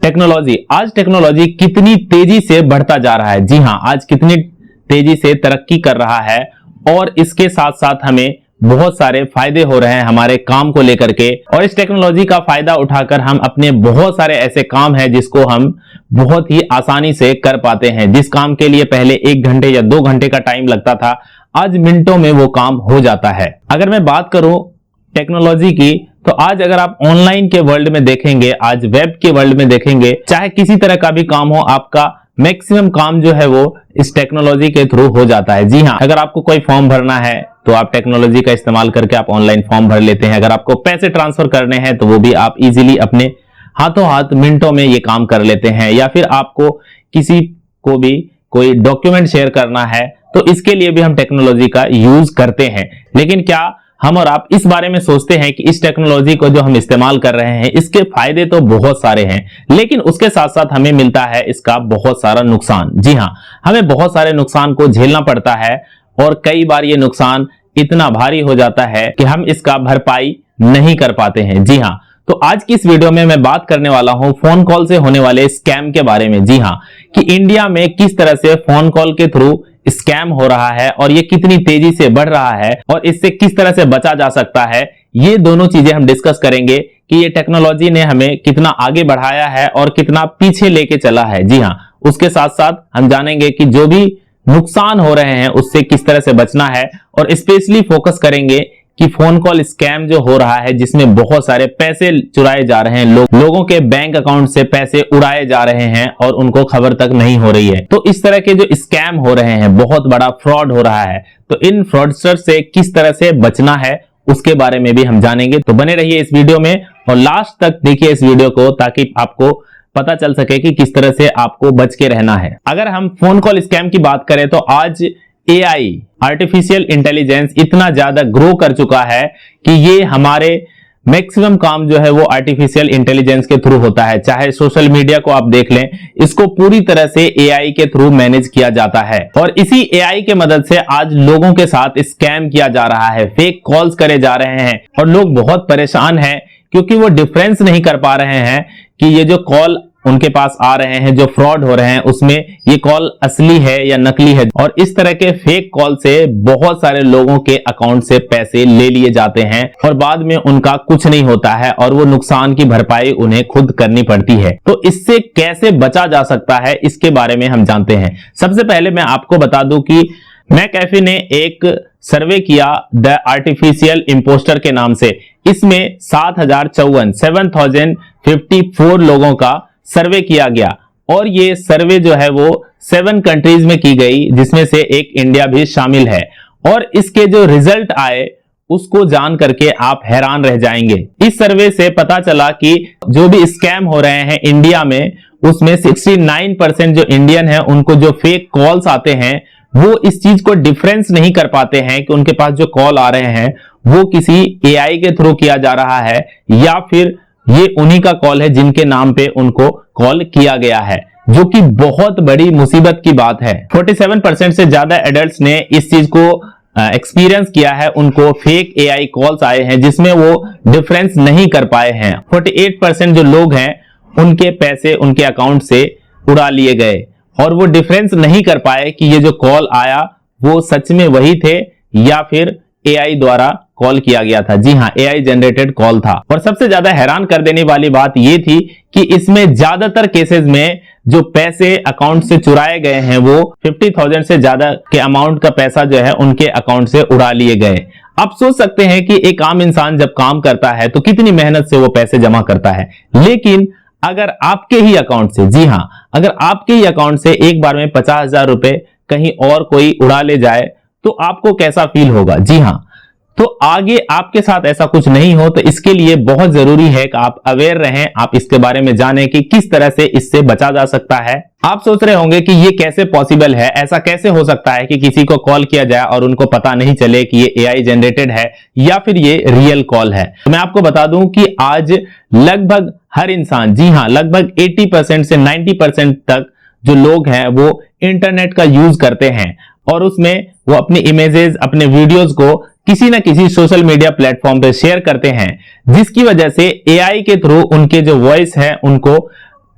Technology, आज technology कितनी तेजी से बढ़ता जा रहा है। जी हां, आज कितनी तेजी से तरक्की कर रहा है और इसके साथ साथ हमें बहुत सारे फायदे हो रहे हैं हमारे काम को लेकर के। और इस टेक्नोलॉजी का फायदा उठाकर हम अपने बहुत सारे ऐसे काम हैं जिसको हम बहुत ही आसानी से कर पाते हैं। जिस काम के लिए पहले 1 घंटे या 2 घंटे का टाइम लगता था, आज मिनटों में वो काम हो जाता है। अगर मैं बात करूं टेक्नोलॉजी की, तो आज अगर आप ऑनलाइन के वर्ल्ड में देखेंगे, आज वेब के वर्ल्ड में देखेंगे, चाहे किसी तरह का भी काम हो, आपका मैक्सिमम काम जो है वो इस टेक्नोलॉजी के थ्रू हो जाता है। जी हां, अगर आपको कोई फॉर्म भरना है तो आप टेक्नोलॉजी का इस्तेमाल करके आप ऑनलाइन फॉर्म भर लेते हैं। अगर आपको पैसे ट्रांसफर करने हैं तो वो भी आप इजीली अपने हाथों हाथ मिनटों में ये काम कर लेते हैं। या फिर आपको किसी को भी कोई डॉक्यूमेंट शेयर करना है तो इसके लिए भी हम टेक्नोलॉजी का यूज करते हैं। लेकिन क्या हम और आप इस बारे में सोचते हैं कि इस टेक्नोलॉजी को जो हम इस्तेमाल कर रहे हैं इसके फायदे तो बहुत सारे हैं, लेकिन उसके साथ साथ हमें मिलता है इसका बहुत सारा नुकसान। जी हां, हमें बहुत सारे नुकसान को झेलना पड़ता है और कई बार ये नुकसान इतना भारी हो जाता है कि हम इसका भरपाई नहीं कर पाते हैं। जी हां, तो आज की इस वीडियो में मैं बात करने वाला हूं फोन कॉल से होने वाले स्कैम के बारे में। जी हां, कि इंडिया में किस तरह से फोन कॉल के थ्रू स्कैम हो रहा है और ये कितनी तेजी से बढ़ रहा है और इससे किस तरह से बचा जा सकता है। ये दोनों चीजें हम डिस्कस करेंगे कि ये टेक्नोलॉजी ने हमें कितना आगे बढ़ाया है और कितना पीछे लेके चला है। जी हां, उसके साथ साथ हम जानेंगे कि जो भी नुकसान हो रहे हैं उससे किस तरह से बचना है और स्पेशली फोकस करेंगे कि फोन कॉल स्कैम जो हो रहा है जिसमें बहुत सारे पैसे चुराए जा रहे हैं, लोगों के बैंक अकाउंट से पैसे उड़ाए जा रहे हैं और उनको खबर तक नहीं हो रही है। तो इस तरह के जो स्कैम हो रहे हैं, बहुत बड़ा फ्रॉड हो रहा है, तो इन फ्रॉडस्टर से किस तरह से बचना है उसके बारे में भी हम जानेंगे। तो बने रहिए इस वीडियो में और लास्ट तक देखिए इस वीडियो को ताकि आपको पता चल सके कि किस तरह से आपको बच के रहना है। अगर हम फोन कॉल स्कैम की बात करें तो आज AI आर्टिफिशियल इंटेलिजेंस इतना ज्यादा ग्रो कर चुका है कि ये हमारे मैक्सिमम काम जो है वो आर्टिफिशियल इंटेलिजेंस के थ्रू होता है। चाहे सोशल मीडिया को आप देख लें, इसको पूरी तरह से AI के थ्रू मैनेज किया जाता है और इसी AI के मदद से आज लोगों के साथ स्कैम किया जा रहा है, फेक कॉल्स करे जा रहे हैं और लोग बहुत परेशान हैं क्योंकि वो डिफरेंस नहीं कर पा रहे हैं कि ये जो कॉल उनके पास आ रहे हैं, जो फ्रॉड हो रहे हैं, उसमें ये कॉल असली है या नकली है। और इस तरह के फेक कॉल से बहुत सारे लोगों के अकाउंट से पैसे ले लिए जाते हैं और बाद में उनका कुछ नहीं होता है और वो नुकसान की भरपाई उन्हें खुद करनी पड़ती है। तो इससे कैसे बचा जा सकता है इसके बारे में हम जानते हैं। सबसे पहले मैं आपको बता दूं कि मैकएफी ने एक सर्वे किया द आर्टिफिशियल इम्पोस्टर के नाम से। इसमें 7,054 लोगों का सर्वे किया गया और ये सर्वे जो है वो 7 कंट्रीज में की गई जिसमें से एक इंडिया भी शामिल है। और इसके जो रिजल्ट आए उसको जान करके आप हैरान रह जाएंगे। इस सर्वे से पता चला कि जो भी स्कैम हो रहे हैं इंडिया में, उसमें 69% जो इंडियन है उनको जो फेक कॉल्स आते हैं वो इस चीज को डिफरेंस नहीं कर पाते हैं कि उनके पास जो कॉल आ रहे हैं वो किसी AI के थ्रू किया जा रहा है या फिर ये उन्हीं का कॉल है जिनके नाम पे उनको कॉल किया गया है, जो कि बहुत बड़ी मुसीबत की बात है। 47% से ज्यादा एडल्ट्स ने इस चीज को एक्सपीरियंस किया है, उनको फेक AI कॉल्स आए हैं जिसमें वो डिफरेंस नहीं कर पाए हैं। 48% जो लोग हैं उनके पैसे उनके अकाउंट से उड़ा लिए गए और वो डिफरेंस नहीं कर पाए कि ये जो कॉल आया वो सच में वही थे या फिर AI द्वारा कॉल किया गया था। जी हां, AI जनरेटेड कॉल था। और सबसे ज्यादा हैरान कर देने वाली बात यह थी कि इसमें ज्यादातर केसेस में जो पैसे अकाउंट से चुराए गए हैं वो 50,000 से ज्यादा के अमाउंट का पैसा जो है उनके अकाउंट से उड़ा लिए गए। आप सोच सकते हैं कि एक आम इंसान जब काम करता है तो कितनी मेहनत से वो पैसे जमा करता है, लेकिन अगर आपके ही अकाउंट से, जी हां, अगर आपके ही अकाउंट से एक बार में 50,000 रुपए कहीं और कोई उड़ा ले जाए तो आपको कैसा फील होगा। जी हां, तो आगे आपके साथ ऐसा कुछ नहीं हो तो इसके लिए बहुत जरूरी है कि आप अवेयर रहें, आप इसके बारे में जानें कि किस तरह से इससे बचा जा सकता है। आप सोच रहे होंगे कि ये कैसे पॉसिबल है, ऐसा कैसे हो सकता है कि किसी को कॉल किया जाए और उनको पता नहीं चले कि ये AI जनरेटेड है या फिर ये रियल कॉल है। तो मैं आपको बता दूं कि आज लगभग हर इंसान, जी हां, लगभग 80% से 90% तक जो लोग हैं वो इंटरनेट का यूज करते हैं और उसमें वो अपनी इमेजेस, अपने वीडियोस को किसी ना किसी सोशल मीडिया प्लेटफॉर्म पे शेयर करते हैं, जिसकी वजह से AI के थ्रू उनके जो वॉइस है उनको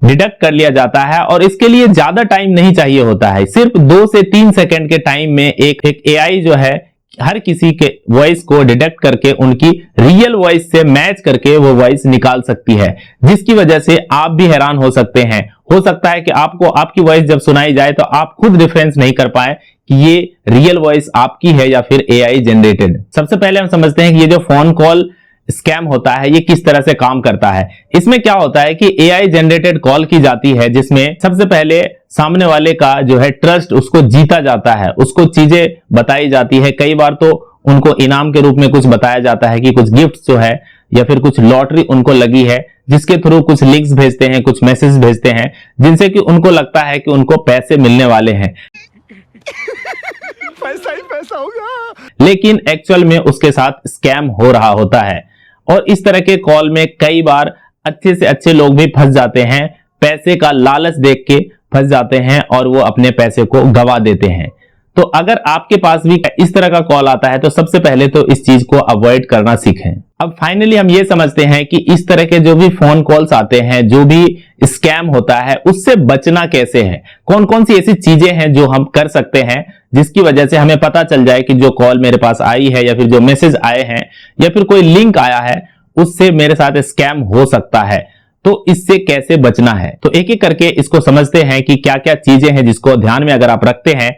डिडक्ट कर लिया जाता है और इसके लिए ज्यादा टाइम नहीं चाहिए होता है। सिर्फ 2 से 3 सेकंड के टाइम में एक एआई जो है हर किसी के वॉइस को डिटेक्ट करके उनकी रियल वॉइस से मैच करके वो वॉइस निकाल सकती है, जिसकी वजह से आप भी हैरान हो सकते हैं। हो सकता है कि आपको आपकी वॉइस जब सुनाई जाए तो आप खुद डिफरेंस नहीं कर पाए कि ये रियल वॉइस आपकी है या फिर एआई जनरेटेड। सबसे पहले हम समझते हैं कि ये जो फोन कॉल स्कैम होता है ये किस तरह से काम करता है। इसमें क्या होता है कि एआई जनरेटेड कॉल की जाती है, जिसमें सबसे पहले सामने वाले का जो है ट्रस्ट उसको जीता जाता है, उसको चीजें बताई जाती है। कई बार तो उनको इनाम के रूप में कुछ बताया जाता है कि कुछ गिफ्ट जो है या फिर कुछ लॉटरी उनको लगी है, जिसके थ्रू कुछ लिंक्स भेजते हैं, कुछ मैसेज भेजते हैं, जिनसे कि उनको लगता है कि उनको पैसे मिलने वाले हैं। पैसा ही पैसा होगा, लेकिन एक्चुअल में उसके साथ स्कैम हो रहा होता है। और इस तरह के कॉल में कई बार अच्छे से अच्छे लोग भी फंस जाते हैं, पैसे का लालच देख के फंस जाते हैं और वो अपने पैसे को गवा देते हैं। तो अगर आपके पास भी इस तरह का कॉल आता है तो सबसे पहले तो इस चीज को अवॉइड करना सीखें। अब फाइनली हम ये समझते हैं कि इस तरह के जो भी फोन कॉल्स आते हैं, जो भी स्कैम होता है, उससे बचना कैसे है, कौन कौन सी ऐसी चीजें हैं जो हम कर सकते हैं जिसकी वजह से हमें पता चल जाए कि जो कॉल मेरे पास आई है या फिर जो मैसेज आए हैं या फिर कोई लिंक आया है उससे मेरे साथ स्कैम हो सकता है। तो इससे कैसे बचना है, तो एक एक करके इसको समझते हैं कि क्या क्या चीजें हैं जिसको ध्यान में अगर आप रखते हैं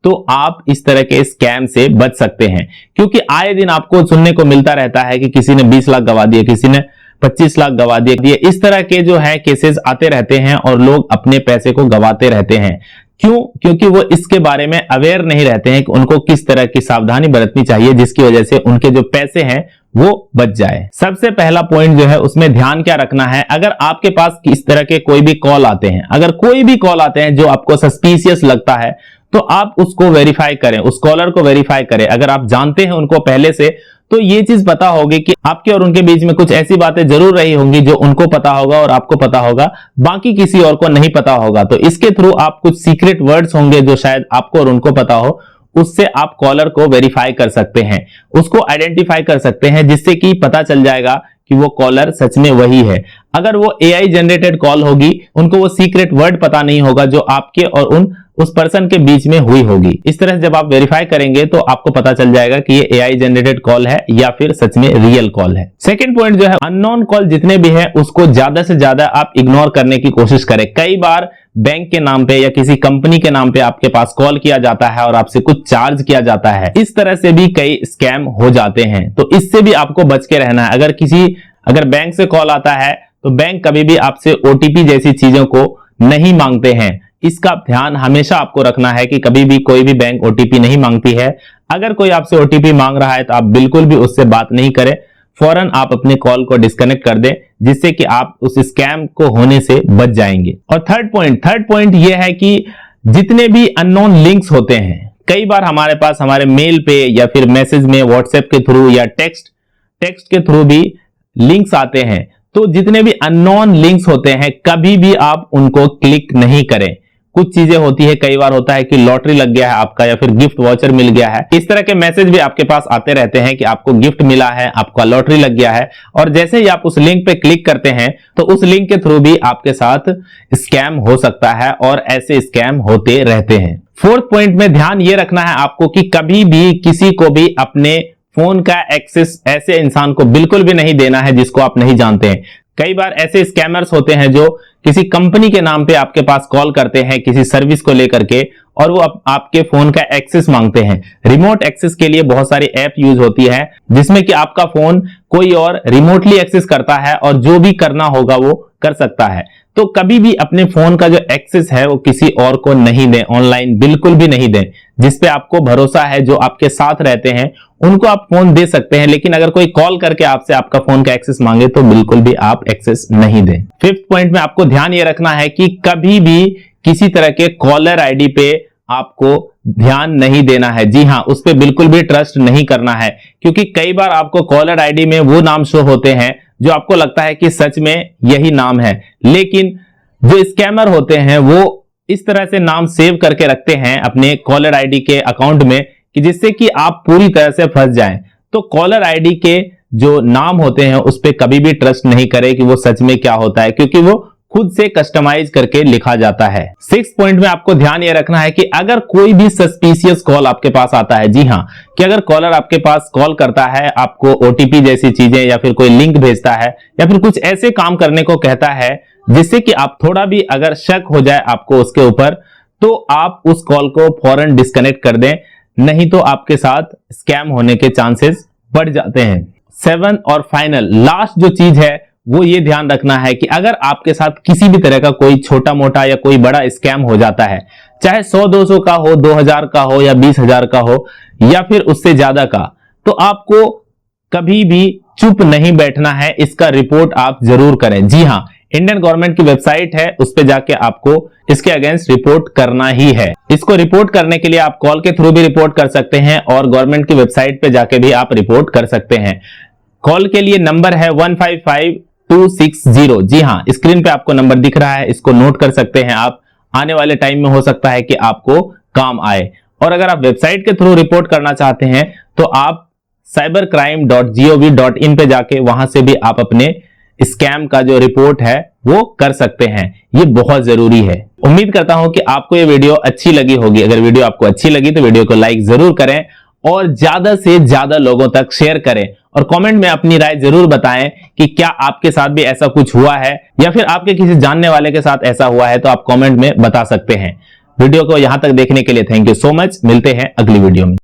तो आप इस तरह के स्कैम से बच सकते हैं। क्योंकि आए दिन आपको सुनने को मिलता रहता है कि किसी ने 20 लाख गवा दिए, किसी ने 25 लाख गवा दिए। इस तरह के जो है केसेस आते रहते हैं और लोग अपने पैसे को गवाते रहते हैं। क्यों? क्योंकि वो इसके बारे में अवेयर नहीं रहते हैं कि उनको किस तरह की सावधानी बरतनी चाहिए जिसकी वजह से उनके जो पैसे हैं वो बच जाए। सबसे पहला पॉइंट जो है उसमें ध्यान क्या रखना है, अगर आपके पास इस तरह के कोई भी कॉल आते हैं, अगर कोई भी कॉल आते हैं जो आपको सस्पिशियस लगता है तो आप उसको वेरीफाई करें, उस कॉलर को वेरीफाई करें। अगर आप जानते हैं उनको पहले से तो ये चीज पता होगी कि आपके और उनके बीच में कुछ ऐसी बातें जरूर रही होंगी जो उनको पता होगा और आपको पता होगा, बाकी किसी और को नहीं पता होगा। तो इसके थ्रू आप कुछ सीक्रेट वर्ड्स होंगे जो शायद आपको और उनको पता हो, उससे आप कॉलर को वेरीफाई कर सकते हैं, उसको आइडेंटिफाई कर सकते हैं, जिससे कि पता चल जाएगा कि वो कॉलर सच में वही है। अगर वो एआई जनरेटेड कॉल होगी, उनको वो सीक्रेट वर्ड पता नहीं होगा जो आपके और उस पर्सन के बीच में हुई होगी। इस तरह से जब आप वेरीफाई करेंगे तो आपको पता चल जाएगा कि ये एआई जनरेटेड कॉल है या फिर सच में रियल कॉल है। सेकंड पॉइंट जो है, अननोन कॉल जितने भी है उसको ज्यादा से ज्यादा आप इग्नोर करने की कोशिश करें। कई बार बैंक के नाम पे या किसी कंपनी के नाम पे आपके पास कॉल किया जाता है और आपसे कुछ चार्ज किया जाता है। इस तरह से भी कई स्कैम हो जाते हैं, तो इससे भी आपको बच के रहना है। अगर बैंक से कॉल आता है तो बैंक कभी भी आपसे ओटीपी जैसी चीजों को नहीं मांगते हैं। इसका ध्यान हमेशा आपको रखना है कि कभी भी कोई भी बैंक ओटीपी नहीं मांगती है। अगर कोई आपसे ओटीपी मांग रहा है तो आप बिल्कुल भी उससे बात नहीं करें, फौरन आप अपने कॉल को डिस्कनेक्ट कर दें, जिससे कि आप उस स्कैम को होने से बच जाएंगे। और थर्ड पॉइंट यह है कि जितने भी अननोन लिंक्स होते हैं, कई बार हमारे पास हमारे मेल पे या फिर मैसेज में व्हाट्सएप के थ्रू या टेक्स्ट के थ्रू भी लिंक्स आते हैं, तो जितने भी अननोन लिंक्स होते हैं कभी भी आप उनको क्लिक नहीं करें। कुछ चीजें होती है, कई बार होता है कि लॉटरी लग गया है आपका या फिर गिफ्ट वाउचर मिल गया है, इस तरह के मैसेज भी आपके पास आते रहते हैं कि आपको गिफ्ट मिला है, आपका लॉटरी लग गया है। और जैसे ही आप उस लिंक पे क्लिक करते हैं तो उस लिंक के थ्रू भी आपके साथ स्कैम हो सकता है और ऐसे स्कैम होते रहते हैं। फोर्थ पॉइंट में ध्यान ये रखना है आपको कि कभी भी किसी को भी अपने फोन का एक्सेस ऐसे इंसान को बिल्कुल भी नहीं देना है जिसको आप नहीं जानते हैं। कई बार ऐसे स्कैमर्स होते हैं जो किसी कंपनी के नाम पे आपके पास कॉल करते हैं किसी सर्विस को लेकर के, और वो आपके फोन का एक्सेस मांगते हैं। रिमोट एक्सेस के लिए बहुत सारी ऐप यूज होती है जिसमें कि आपका फोन कोई और रिमोटली एक्सेस करता है और जो भी करना होगा वो कर सकता है। तो कभी भी अपने फोन का जो एक्सेस है वो किसी और को नहीं दें, ऑनलाइन बिल्कुल भी नहीं दें। जिसपे आपको भरोसा है, जो आपके साथ रहते हैं, उनको आप फोन दे सकते हैं, लेकिन अगर कोई कॉल करके आपसे आपका फोन का एक्सेस मांगे तो बिल्कुल भी आप एक्सेस नहीं दें। फिफ्थ पॉइंट में आपको ध्यान ये रखना है कि कभी भी किसी तरह के कॉलर आईडी पे आपको ध्यान नहीं देना है। जी हाँ, उस पर बिल्कुल भी ट्रस्ट नहीं करना है, क्योंकि कई बार आपको कॉलर आईडी में वो नाम शो होते हैं जो आपको लगता है कि सच में यही नाम है, लेकिन जो स्कैमर होते हैं वो इस तरह से नाम सेव करके रखते हैं अपने कॉलर आईडी के अकाउंट में कि जिससे कि आप पूरी तरह से फंस जाएं। तो कॉलर आईडी के जो नाम होते हैं उस पर कभी भी ट्रस्ट नहीं करें कि वो सच में क्या होता है, क्योंकि वो खुद से कस्टमाइज करके लिखा जाता है। 6 पॉइंट में आपको ध्यान यह रखना है कि अगर कोई भी सस्पिशियस कॉल आपके पास आता है, जी हाँ, कि अगर कॉलर आपके पास कॉल करता है, आपको ओटीपी जैसी चीजें या फिर कोई लिंक भेजता है या फिर कुछ ऐसे काम करने को कहता है जिससे कि आप थोड़ा भी अगर शक हो जाए आपको उसके ऊपर, तो आप उस कॉल को फौरन डिस्कनेक्ट कर दें, नहीं तो आपके साथ स्कैम होने के चांसेस बढ़ जाते हैं। 7 और फाइनल लास्ट जो चीज है वो ये ध्यान रखना है कि अगर आपके साथ किसी भी तरह का कोई छोटा मोटा या कोई बड़ा स्कैम हो जाता है, चाहे 100-200 का हो, 2000 का हो या 20,000 का हो या फिर उससे ज्यादा का, तो आपको कभी भी चुप नहीं बैठना है, इसका रिपोर्ट आप जरूर करें। जी हाँ, इंडियन गवर्नमेंट की वेबसाइट है, उस पर जाके आपको इसके अगेंस्ट रिपोर्ट करना ही है। इसको रिपोर्ट करने के लिए आप कॉल के थ्रू भी रिपोर्ट कर सकते हैं और गवर्नमेंट की वेबसाइट पे जाके भी आप रिपोर्ट कर सकते हैं। कॉल के लिए नंबर है 155260। जी हाँ, स्क्रीन पे आपको नंबर दिख रहा है, इसको नोट कर सकते हैं आप। आने वाले टाइम में हो सकता है कि आपको काम आए। और अगर आप वेबसाइट के थ्रू रिपोर्ट करना चाहते हैं तो आप cybercrime.gov.in पे जाके वहां से भी आप अपने स्कैम का जो रिपोर्ट है वो कर सकते हैं। ये बहुत जरूरी है। उम्मीद करता हूं कि आपको ये वीडियो अच्छी लगी होगी। अगर वीडियो आपको अच्छी लगी तो वीडियो को लाइक जरूर करें और ज्यादा से ज्यादा लोगों तक शेयर करें और कमेंट में अपनी राय जरूर बताएं कि क्या आपके साथ भी ऐसा कुछ हुआ है या फिर आपके किसी जानने वाले के साथ ऐसा हुआ है, तो आप कमेंट में बता सकते हैं। वीडियो को यहां तक देखने के लिए थैंक यू सो मच। मिलते हैं अगली वीडियो में।